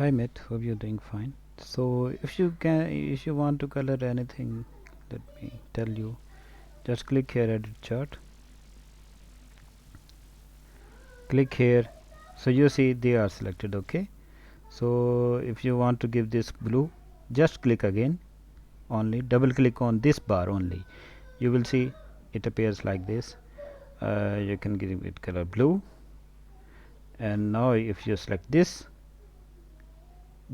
Hi mate, hope you're doing fine. So if you want to color anything, let me tell you. Just click here edit chart. Click here. So you see they are selected. Okay. So if you want to give this blue, just click again. Only double click on this bar only. You will see it appears like this. You can give it color blue. And now if you select this,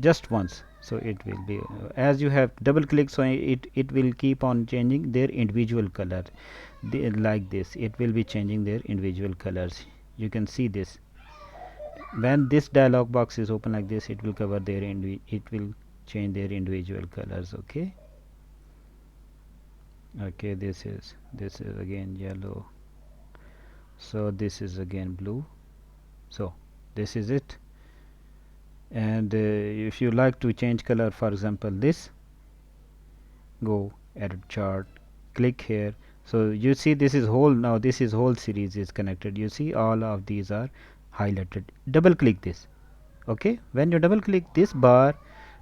just once, so it will be as you have double click, so it will keep on changing their individual color. Like this it will be changing their individual colors. You can see this. When this dialog box is open like this, it will cover their it will change their individual colors. Okay. Okay, this is again yellow, so this is again blue. So this is it. And if you like to change color, for example this, go edit chart, click here. So you see this is whole, now this is whole series is connected. You see all of these are highlighted. Double click this. Okay, when you double click this bar,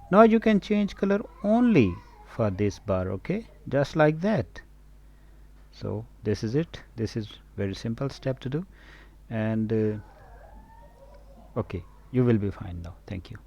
now you can change color only for this bar. Okay, just like that. So this is it. This is very simple step to do. And okay, you will be fine now. Thank you.